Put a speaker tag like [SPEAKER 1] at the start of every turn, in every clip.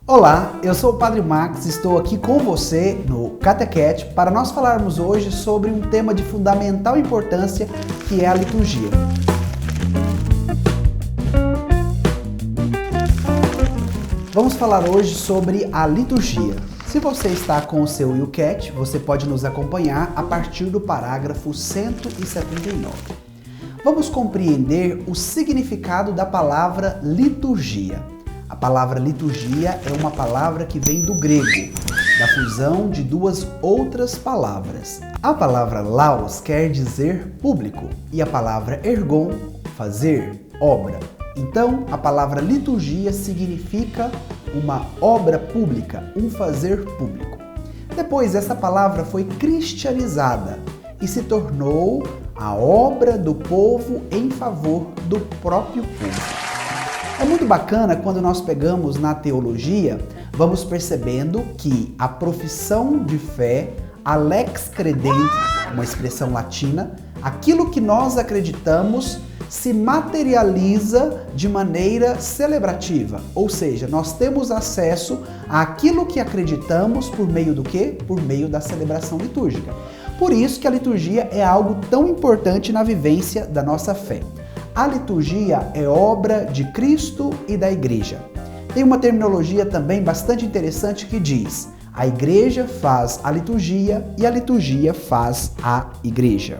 [SPEAKER 1] Olá, eu sou o Padre Max, estou aqui com você no Catequete para nós falarmos hoje sobre um tema de fundamental importância que é a liturgia. Vamos falar hoje sobre a liturgia. Se você está com o seu YouCat, você pode nos acompanhar a partir do parágrafo 179. Vamos compreender o significado da palavra liturgia. A palavra liturgia é uma palavra que vem do grego, da fusão de duas outras palavras. A palavra laos quer dizer público e a palavra ergon, fazer, obra. Então, a palavra liturgia significa uma obra pública, um fazer público. Depois, essa palavra foi cristianizada e se tornou a obra do povo em favor do próprio povo. É muito bacana quando nós pegamos na teologia, vamos percebendo que a profissão de fé, a lex credenti, uma expressão latina, aquilo que nós acreditamos se materializa de maneira celebrativa, ou seja, nós temos acesso àquilo que acreditamos por meio do quê? Por meio da celebração litúrgica. Por isso que a liturgia é algo tão importante na vivência da nossa fé. A liturgia é obra de Cristo e da Igreja. Tem uma terminologia também bastante interessante que diz: a Igreja faz a liturgia e a liturgia faz a Igreja.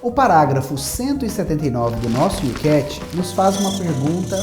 [SPEAKER 1] O parágrafo 179 do nosso YouCat nos faz uma pergunta: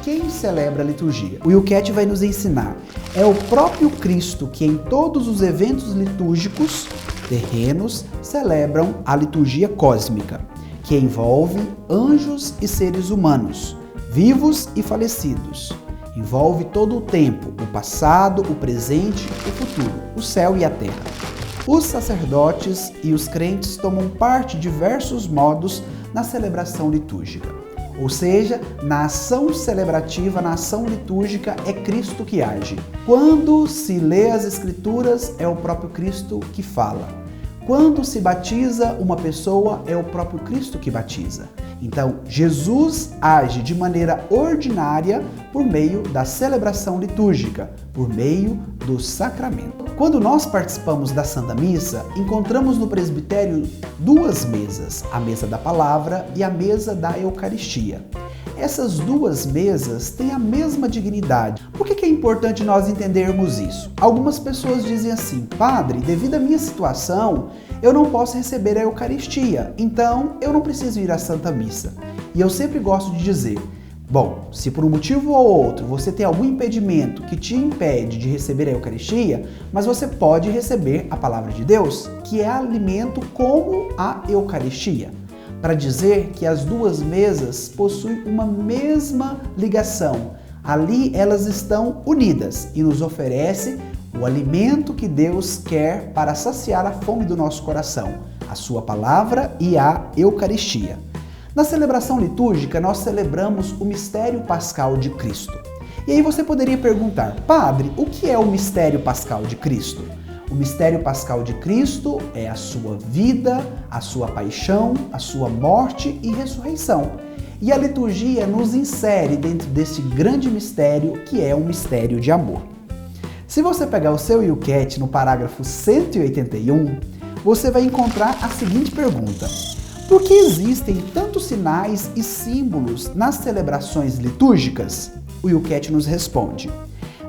[SPEAKER 1] quem celebra a liturgia? O YouCat vai nos ensinar. É o próprio Cristo que em todos os eventos litúrgicos terrenos celebram a liturgia cósmica, que envolve anjos e seres humanos, vivos e falecidos. Envolve todo o tempo, o passado, o presente, o futuro, o céu e a terra. Os sacerdotes e os crentes tomam parte de diversos modos na celebração litúrgica. Ou seja, na ação celebrativa, na ação litúrgica, é Cristo que age. Quando se lê as Escrituras, é o próprio Cristo que fala. Quando se batiza uma pessoa, é o próprio Cristo que batiza. Então, Jesus age de maneira ordinária por meio da celebração litúrgica, por meio do sacramento. Quando nós participamos da Santa Missa, encontramos no presbitério duas mesas, a mesa da palavra e a mesa da Eucaristia. Essas duas mesas têm a mesma dignidade. Por que é importante nós entendermos isso? Algumas pessoas dizem assim: Padre, devido à minha situação, eu não posso receber a Eucaristia, então eu não preciso ir à Santa Missa. E eu sempre gosto de dizer: bom, se por um motivo ou outro você tem algum impedimento que te impede de receber a Eucaristia, mas você pode receber a Palavra de Deus, que é alimento como a Eucaristia, para dizer que as duas mesas possuem uma mesma ligação. Ali elas estão unidas e nos oferecem o alimento que Deus quer para saciar a fome do nosso coração, a sua palavra e a Eucaristia. Na celebração litúrgica, nós celebramos o mistério pascal de Cristo. E aí você poderia perguntar: Padre, o que é o mistério pascal de Cristo? O mistério pascal de Cristo é a sua vida, a sua paixão, a sua morte e ressurreição. E a liturgia nos insere dentro desse grande mistério que é um mistério de amor. Se você pegar o seu YouCat no parágrafo 181, você vai encontrar a seguinte pergunta: por que existem tantos sinais e símbolos nas celebrações litúrgicas? O YouCat nos responde: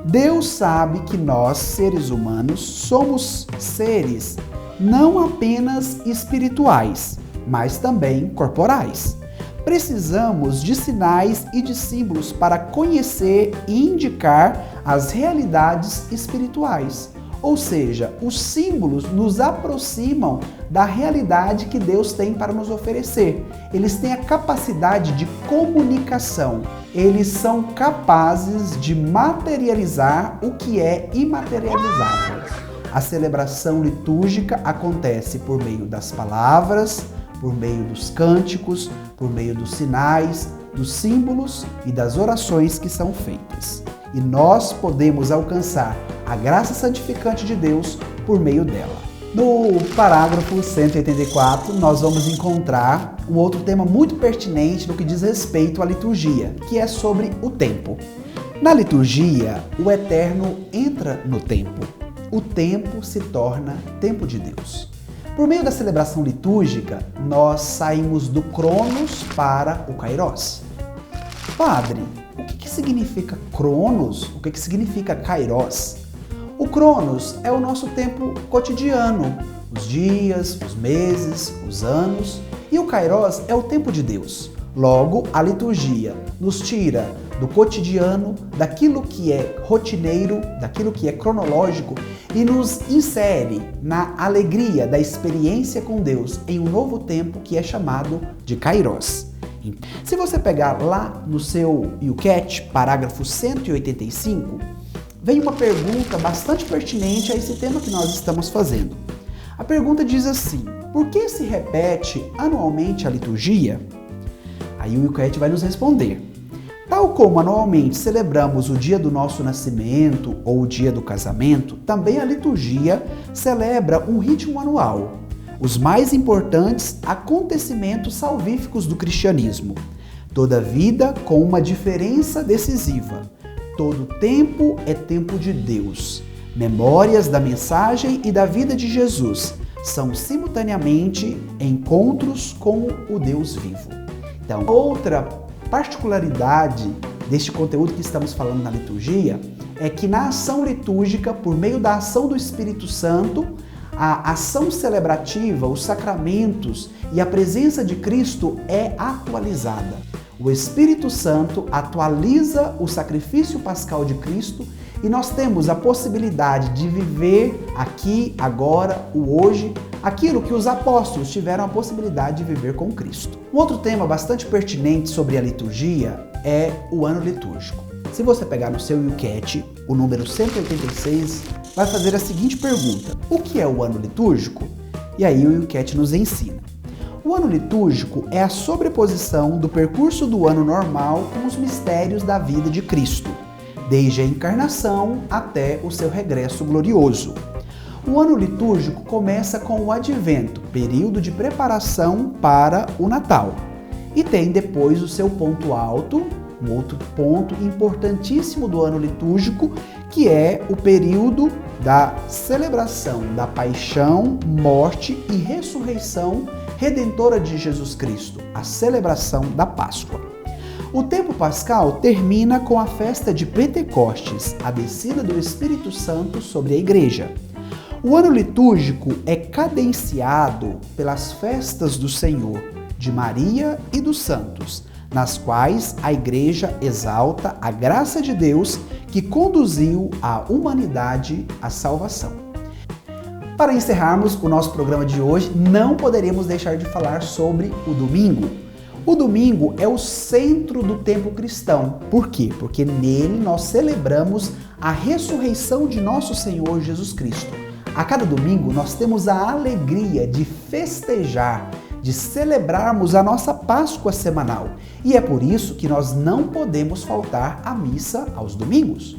[SPEAKER 1] Deus sabe que nós, seres humanos, somos seres não apenas espirituais, mas também corporais. Precisamos de sinais e de símbolos para conhecer e indicar as realidades espirituais. Ou seja, os símbolos nos aproximam da realidade que Deus tem para nos oferecer. Eles têm a capacidade de comunicação. Eles são capazes de materializar o que é imaterializável. A celebração litúrgica acontece por meio das palavras, por meio dos cânticos, por meio dos sinais, dos símbolos e das orações que são feitas. E nós podemos alcançar a graça santificante de Deus por meio dela. No parágrafo 184, nós vamos encontrar um outro tema muito pertinente no que diz respeito à liturgia, que é sobre o tempo. Na liturgia, o eterno entra no tempo. O tempo se torna tempo de Deus. Por meio da celebração litúrgica, nós saímos do Cronos para o Kairos. Padre, o que significa Cronos? O que significa Kairos? O Cronos é o nosso tempo cotidiano, os dias, os meses, os anos, e o Kairos é o tempo de Deus. Logo, a liturgia nos tira do cotidiano, daquilo que é rotineiro, daquilo que é cronológico e nos insere na alegria da experiência com Deus em um novo tempo que é chamado de Kairos. Se você pegar lá no seu YouCat, parágrafo 185, vem uma pergunta bastante pertinente a esse tema que nós estamos fazendo. A pergunta diz assim: por que se repete anualmente a liturgia? Aí o YouCat vai nos responder. Tal como anualmente celebramos o dia do nosso nascimento ou o dia do casamento, também a liturgia celebra um ritmo anual, os mais importantes acontecimentos salvíficos do cristianismo. Toda vida com uma diferença decisiva. Todo tempo é tempo de Deus. Memórias da mensagem e da vida de Jesus são simultaneamente encontros com o Deus vivo. Então, outra particularidade deste conteúdo que estamos falando na liturgia é que na ação litúrgica, por meio da ação do Espírito Santo, a ação celebrativa, os sacramentos e a presença de Cristo é atualizada. O Espírito Santo atualiza o sacrifício pascal de Cristo e nós temos a possibilidade de viver aqui, agora, o hoje, aquilo que os apóstolos tiveram a possibilidade de viver com Cristo. Um outro tema bastante pertinente sobre a liturgia é o ano litúrgico. Se você pegar no seu YouCat, o número 186, vai fazer a seguinte pergunta: o que é o ano litúrgico? E aí o YouCat nos ensina. O ano litúrgico é a sobreposição do percurso do ano normal com os mistérios da vida de Cristo, desde a encarnação até o seu regresso glorioso. O ano litúrgico começa com o Advento, período de preparação para o Natal, e tem depois o seu ponto alto, um outro ponto importantíssimo do ano litúrgico, que é o período da celebração da paixão, morte e ressurreição redentora de Jesus Cristo, a celebração da Páscoa. O tempo pascal termina com a festa de Pentecostes, a descida do Espírito Santo sobre a igreja. O ano litúrgico é cadenciado pelas festas do Senhor, de Maria e dos santos, nas quais a igreja exalta a graça de Deus que conduziu a humanidade à salvação. Para encerrarmos o nosso programa de hoje, não poderíamos deixar de falar sobre o domingo. O domingo é o centro do tempo cristão. Por quê? Porque nele nós celebramos a ressurreição de nosso Senhor Jesus Cristo. A cada domingo nós temos a alegria de festejar, de celebrarmos a nossa Páscoa semanal. E é por isso que nós não podemos faltar à missa aos domingos.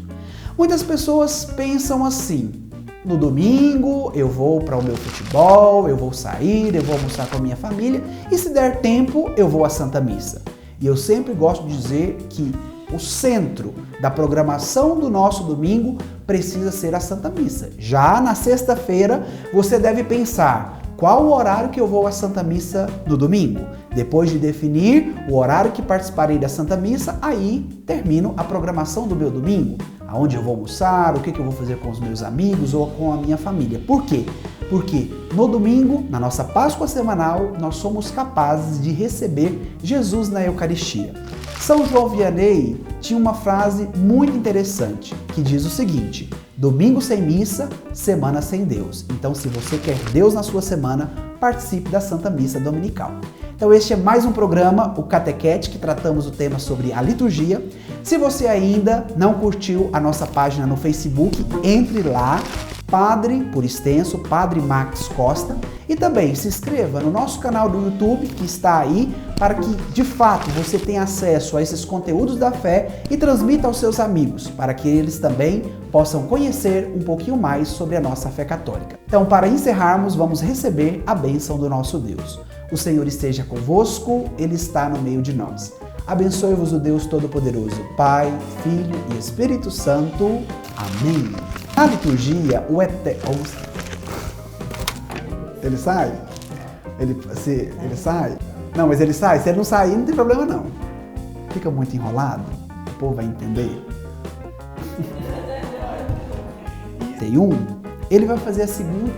[SPEAKER 1] Muitas pessoas pensam assim: no domingo eu vou para o meu futebol, eu vou sair, eu vou almoçar com a minha família e se der tempo eu vou à Santa Missa. E eu sempre gosto de dizer que o centro da programação do nosso domingo precisa ser a Santa Missa. Já na sexta-feira você deve pensar: qual o horário que eu vou à Santa Missa no domingo? Depois de definir o horário que participarei da Santa Missa, aí termino a programação do meu domingo. Aonde eu vou almoçar, o que eu vou fazer com os meus amigos ou com a minha família. Por quê? Porque no domingo, na nossa Páscoa semanal, nós somos capazes de receber Jesus na Eucaristia. São João Vianney tinha uma frase muito interessante que diz o seguinte: domingo sem missa, semana sem Deus. Então, se você quer Deus na sua semana, participe da Santa Missa Dominical. Então este é mais um programa, o Catequete, que tratamos o tema sobre a liturgia. Se você ainda não curtiu a nossa página no Facebook, entre lá, Padre, por extenso, Padre Max Costa, e também se inscreva no nosso canal do YouTube, que está aí, para que de fato você tenha acesso a esses conteúdos da fé e transmita aos seus amigos, para que eles também possam conhecer um pouquinho mais sobre a nossa fé católica. Então, para encerrarmos, vamos receber a bênção do nosso Deus. O Senhor esteja convosco, Ele está no meio de nós. Abençoe-vos o Deus Todo-Poderoso, Pai, Filho e Espírito Santo. Amém. Na liturgia, o eterno... Ele sai? Ele sai? Não, mas ele sai. Se ele não sair, não tem problema não. Fica muito enrolado. O povo vai entender. Tem ele vai fazer a segunda...